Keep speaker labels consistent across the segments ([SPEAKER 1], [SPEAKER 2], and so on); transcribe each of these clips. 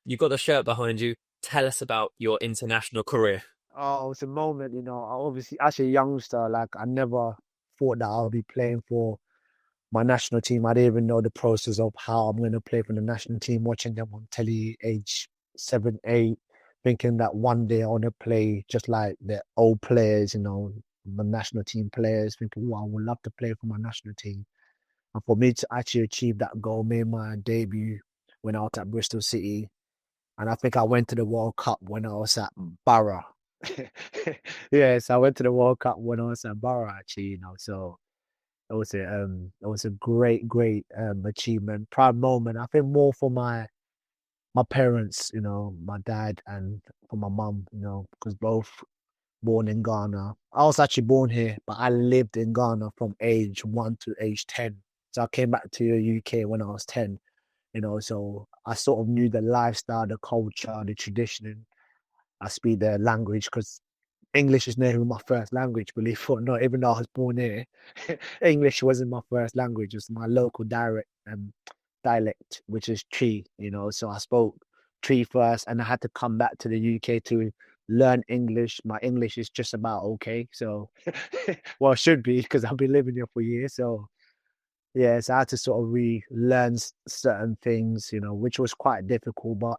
[SPEAKER 1] You've got the shirt behind you. Tell us about your international career.
[SPEAKER 2] Oh, it's a moment, I obviously, as a youngster, like I never thought that I'll be playing for my national team. I didn't even know the process of how I'm going to play for the national team, watching them on telly, age 7, 8, thinking that one day I want to play just like the old players, the national team players, thinking, oh, I would love to play for my national team. And for me to actually achieve that goal, made my debut when I was at Bristol City. And I think I went to the World Cup when I was at Borough. Yes, I went to the World Cup when I was at Borough, actually, so it was a great achievement, proud moment. I think more for my parents, my dad and for my mum, because both born in Ghana. I was actually born here, but I lived in Ghana from age 1 to age 10. So I came back to the UK when I was 10, so I sort of knew the lifestyle, the culture, the tradition. I speak the language because English is never my first language, believe it or not. Even though I was born here, English wasn't my first language. It was my local dialect, which is Tree. So I spoke Tree first, and I had to come back to the UK to learn English. My English is just about okay, so well, it should be because I've been living here for years. So yeah, so I had to sort of relearn certain things, which was quite difficult, but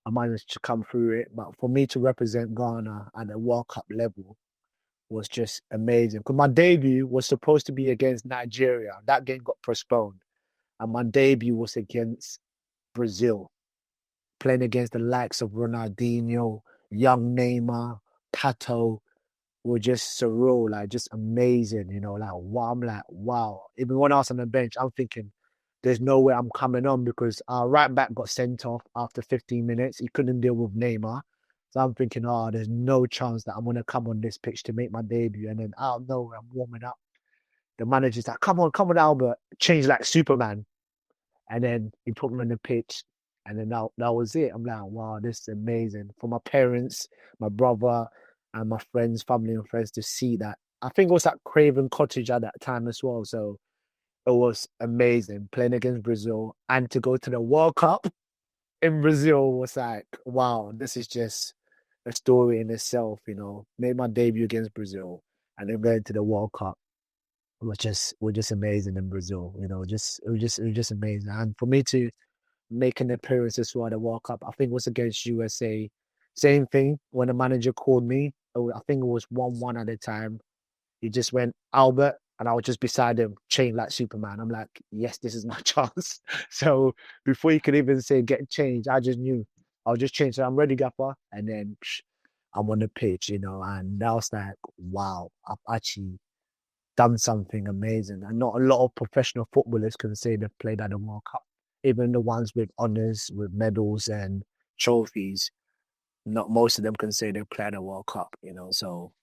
[SPEAKER 2] I managed to come through it. But for me to represent Ghana at the World Cup level was just amazing. Because my debut was supposed to be against Nigeria. That game got postponed. And my debut was against Brazil, playing against the likes of Ronaldinho, young Neymar, Tato, were just surreal, like just amazing, like wow, I'm like, wow. Even when I was on the bench, I'm thinking, there's no way I'm coming on because our right back got sent off after 15 minutes. He couldn't deal with Neymar. So I'm thinking, oh, there's no chance that I'm gonna come on this pitch to make my debut. And then out of nowhere, I'm warming up. The manager's like, come on, Albert, change like Superman. And then he put me on the pitch. And then that was it. I'm like, wow, this is amazing. For my parents, my brother, and my friends, family and friends to see that. I think it was at Craven Cottage at that time as well. So it was amazing playing against Brazil and to go to the World Cup in Brazil was like, wow, this is just a story in itself, Made my debut against Brazil and then going to the World Cup was just amazing in Brazil, just it was just amazing. And for me to make an appearance as well at the World Cup, I think it was against USA. Same thing when the manager called me. I think it was 1-1 at the time. He just went, Albert, and I was just beside him, chained like Superman. I'm like, yes, this is my chance. So before he could even say get changed, I just knew I'll just change. So I'm ready, Gaffer. And then I'm on the pitch, and that was like, wow, I've actually done something amazing. And not a lot of professional footballers can say they've played at the World Cup. Even the ones with honours, with medals and trophies, not most of them can say they've played a World Cup, So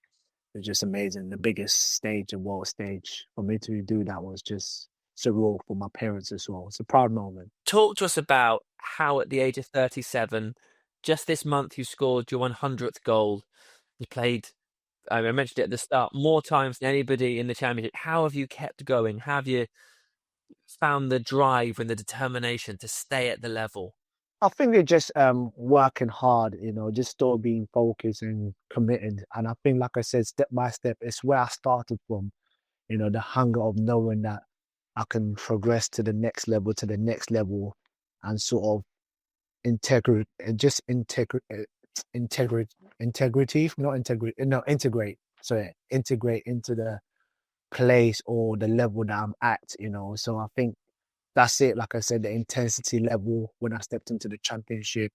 [SPEAKER 2] it's just amazing. The biggest stage, the world stage, for me to do that was just surreal for my parents as well. It's a proud moment.
[SPEAKER 1] Talk to us about how, at the age of 37, just this month, you scored your 100th goal. You played, I mentioned it at the start, more times than anybody in the championship. How have you kept going? How have you found the drive and the determination to stay at the level?
[SPEAKER 2] I think they're just working hard, just still being focused and committed. And I think, like I said, step by step, it's where I started from, the hunger of knowing that I can progress to the next level, and sort of integrate and just integrity, not integrate, no, integrate. Sorry, integrate into the place or the level that I'm at, So I think that's it. Like I said, the intensity level when I stepped into the championship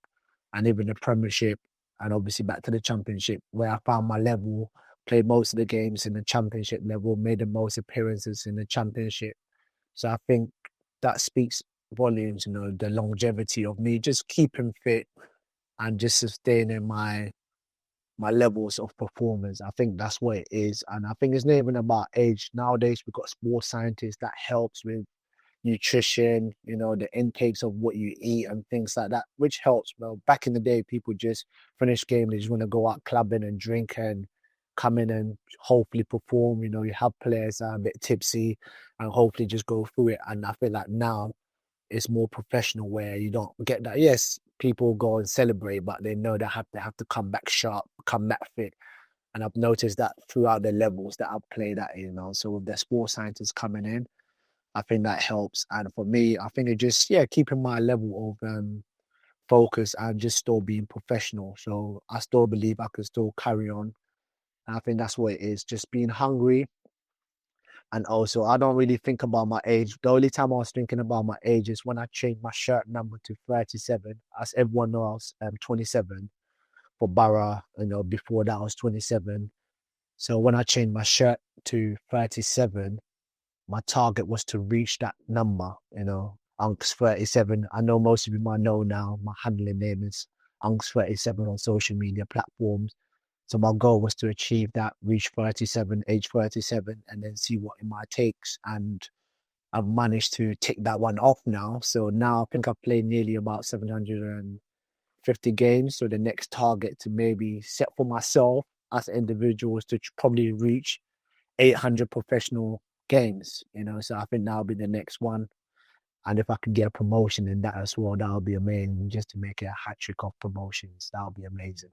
[SPEAKER 2] and even the premiership and obviously back to the championship where I found my level, played most of the games in the championship level, made the most appearances in the championship. So I think that speaks volumes, the longevity of me just keeping fit and just sustaining my levels of performance. I think that's what it is. And I think it's not even about age. Nowadays, we've got sports scientists that helps with nutrition, the intakes of what you eat and things like that, which helps. Well, back in the day, people just finish game, they just want to go out clubbing and drink and come in and hopefully perform. You have players that are a bit tipsy and hopefully just go through it. And I feel like now it's more professional where you don't get that. Yes, people go and celebrate, but they know they have to come back sharp, come back fit. And I've noticed that throughout the levels that I've played at, so with the sports scientists coming in, I think that helps. And for me, I think it just, yeah, keeping my level of focus and just still being professional. So I still believe I can still carry on. And I think that's what it is, just being hungry. And also, I don't really think about my age. The only time I was thinking about my age is when I changed my shirt number to 37. As everyone knows, I was 27 for Borough. Before that, I was 27. So when I changed my shirt to 37, my target was to reach that number, Unks 37. I know most of you might know now, my handling name is Unks 37 on social media platforms. So my goal was to achieve that, reach 37, age 37, and then see what it might takes. And I've managed to tick that one off now. So now I think I've played nearly about 750 games. So the next target to maybe set for myself as an individual is to probably reach 800 professional games, so I think that'll be the next one. And if I could get a promotion in that as well, that'll be amazing, just to make it a hat trick of promotions. That'll be amazing.